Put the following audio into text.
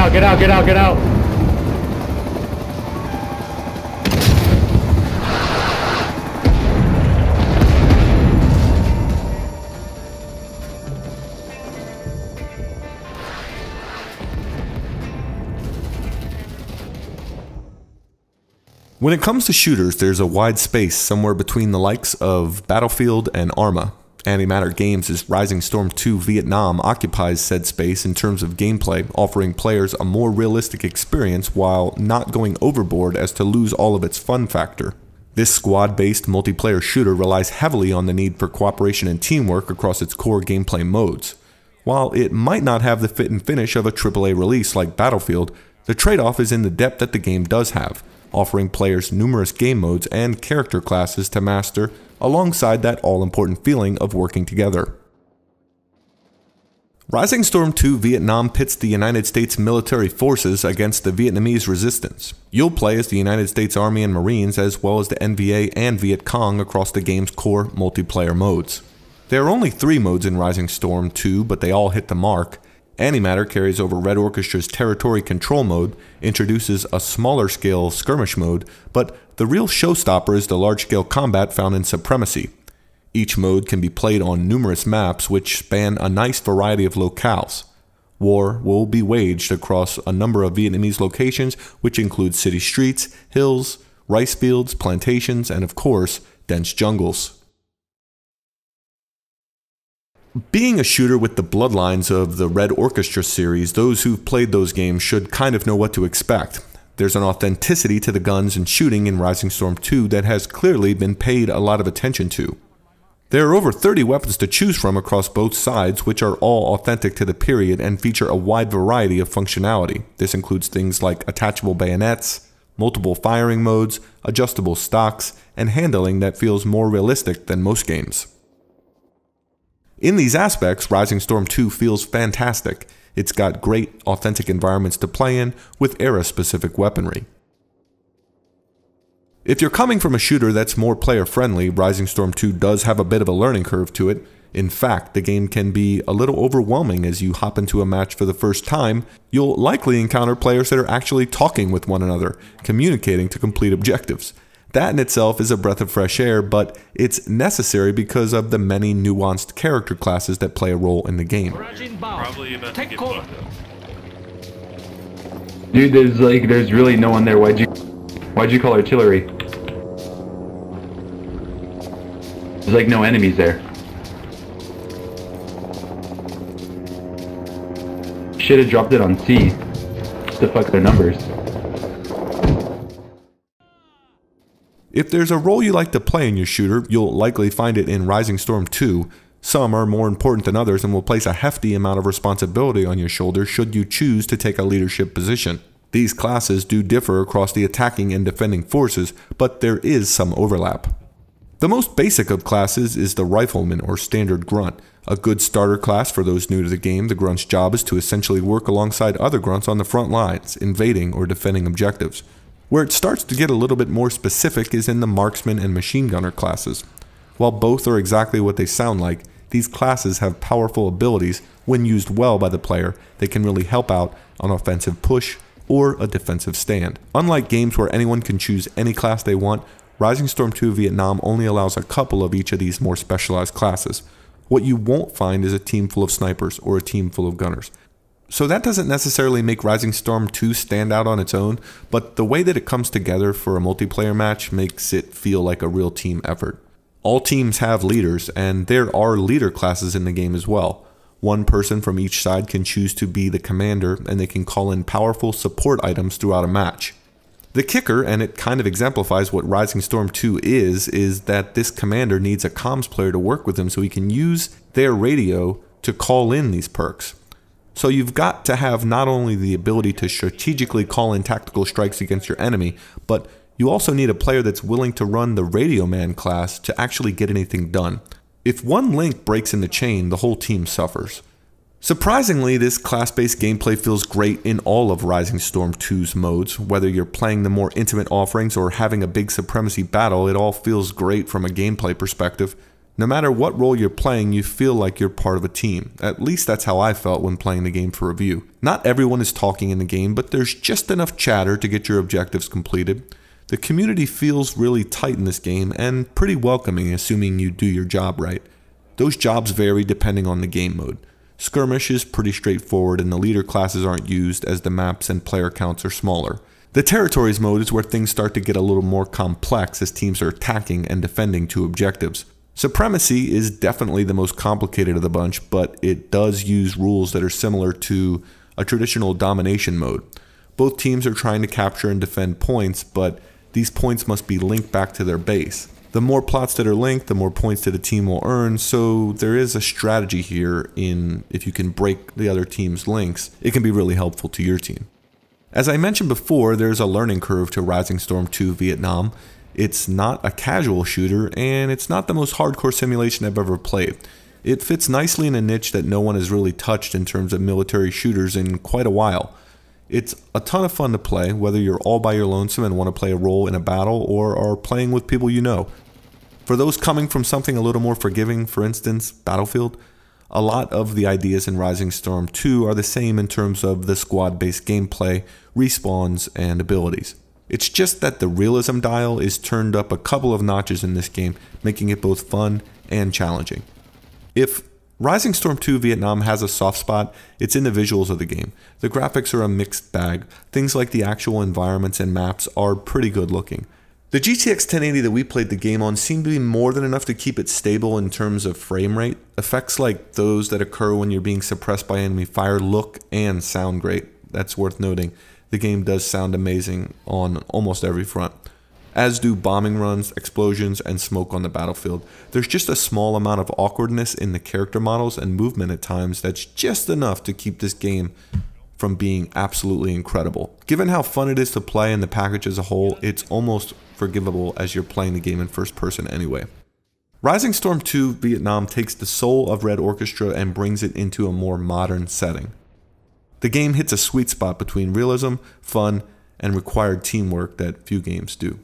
out, get out, get out, get out. When it comes to shooters, there's a wide space somewhere between the likes of Battlefield and Arma. Antimatter Games' Rising Storm 2 Vietnam occupies said space in terms of gameplay, offering players a more realistic experience while not going overboard as to lose all of its fun factor. This squad-based multiplayer shooter relies heavily on the need for cooperation and teamwork across its core gameplay modes. While it might not have the fit and finish of a AAA release like Battlefield, the trade-off is in the depth that the game does have, offering players numerous game modes and character classes to master, alongside that all-important feeling of working together. Rising Storm 2 Vietnam pits the United States military forces against the Vietnamese resistance. You'll play as the United States Army and Marines as well as the NVA and Viet Cong across the game's core multiplayer modes. There are only 3 modes in Rising Storm 2, but they all hit the mark. Antimatter carries over Red Orchestra's Territory Control mode, introduces a smaller scale skirmish mode, but the real showstopper is the large-scale combat found in Supremacy. Each mode can be played on numerous maps which span a nice variety of locales. War will be waged across a number of Vietnamese locations, which include city streets, hills, rice fields, plantations, and of course, dense jungles. Being a shooter with the bloodlines of the Red Orchestra series, those who've played those games should kind of know what to expect. There's an authenticity to the guns and shooting in Rising Storm 2 that has clearly been paid a lot of attention to. There are over 30 weapons to choose from across both sides, which are all authentic to the period and feature a wide variety of functionality. This includes things like attachable bayonets, multiple firing modes, adjustable stocks, and handling that feels more realistic than most games. In these aspects, Rising Storm 2 feels fantastic. It's got great, authentic environments to play in with era-specific weaponry. If you're coming from a shooter that's more player-friendly, Rising Storm 2 does have a bit of a learning curve to it. In fact, the game can be a little overwhelming as you hop into a match for the first time. You'll likely encounter players that are actually talking with one another, communicating to complete objectives. That in itself is a breath of fresh air, but it's necessary because of the many nuanced character classes that play a role in the game. Probably about to get fucked up. Dude, there's really no one there. Why'd you call artillery? There's like no enemies there. Should have dropped it on C. What the fuck are their numbers? If there's a role you like to play in your shooter, you'll likely find it in Rising Storm 2. Some are more important than others and will place a hefty amount of responsibility on your shoulders should you choose to take a leadership position. These classes do differ across the attacking and defending forces, but there is some overlap. The most basic of classes is the Rifleman or Standard Grunt. A good starter class for those new to the game, the Grunt's job is to essentially work alongside other Grunts on the front lines, invading or defending objectives. Where it starts to get a little bit more specific is in the Marksman and Machine Gunner classes. While both are exactly what they sound like, these classes have powerful abilities. When used well by the player, they can really help out on offensive push or a defensive stand. Unlike games where anyone can choose any class they want, Rising Storm 2 Vietnam only allows a couple of each of these more specialized classes. What you won't find is a team full of snipers or a team full of gunners. So that doesn't necessarily make Rising Storm 2 stand out on its own, but the way that it comes together for a multiplayer match makes it feel like a real team effort. All teams have leaders, and there are leader classes in the game as well. One person from each side can choose to be the commander, and they can call in powerful support items throughout a match. The kicker, and it kind of exemplifies what Rising Storm 2 is that this commander needs a comms player to work with him so he can use their radio to call in these perks. So you've got to have not only the ability to strategically call in tactical strikes against your enemy, but you also need a player that's willing to run the Radio Man class to actually get anything done. If one link breaks in the chain, the whole team suffers. Surprisingly, this class-based gameplay feels great in all of Rising Storm 2's modes. Whether you're playing the more intimate offerings or having a big Supremacy battle, it all feels great from a gameplay perspective. No matter what role you're playing, you feel like you're part of a team. At least that's how I felt when playing the game for review. Not everyone is talking in the game, but there's just enough chatter to get your objectives completed. The community feels really tight in this game and pretty welcoming, assuming you do your job right. Those jobs vary depending on the game mode. Skirmish is pretty straightforward and the leader classes aren't used as the maps and player counts are smaller. The territories mode is where things start to get a little more complex as teams are attacking and defending two objectives. Supremacy is definitely the most complicated of the bunch, but it does use rules that are similar to a traditional domination mode. Both teams are trying to capture and defend points, but these points must be linked back to their base. The more plots that are linked, the more points that a team will earn, so there is a strategy here in if you can break the other team's links, it can be really helpful to your team. As I mentioned before, there's a learning curve to Rising Storm 2 Vietnam. It's not a casual shooter, and it's not the most hardcore simulation I've ever played. It fits nicely in a niche that no one has really touched in terms of military shooters in quite a while. It's a ton of fun to play, whether you're all by your lonesome and want to play a role in a battle, or are playing with people you know. For those coming from something a little more forgiving, for instance, Battlefield, a lot of the ideas in Rising Storm 2 are the same in terms of the squad-based gameplay, respawns, and abilities. It's just that the realism dial is turned up a couple of notches in this game, making it both fun and challenging. If Rising Storm 2 Vietnam has a soft spot, it's in the visuals of the game. The graphics are a mixed bag. Things like the actual environments and maps are pretty good looking. The GTX 1080 that we played the game on seemed to be more than enough to keep it stable in terms of frame rate. Effects like those that occur when you're being suppressed by enemy fire look and sound great. That's worth noting. The game does sound amazing on almost every front, as do bombing runs, explosions, and smoke on the battlefield. There's just a small amount of awkwardness in the character models and movement at times that's just enough to keep this game from being absolutely incredible. Given how fun it is to play and the package as a whole, it's almost forgivable as you're playing the game in first person anyway. Rising Storm 2 Vietnam takes the soul of Red Orchestra and brings it into a more modern setting. The game hits a sweet spot between realism, fun, and required teamwork that few games do.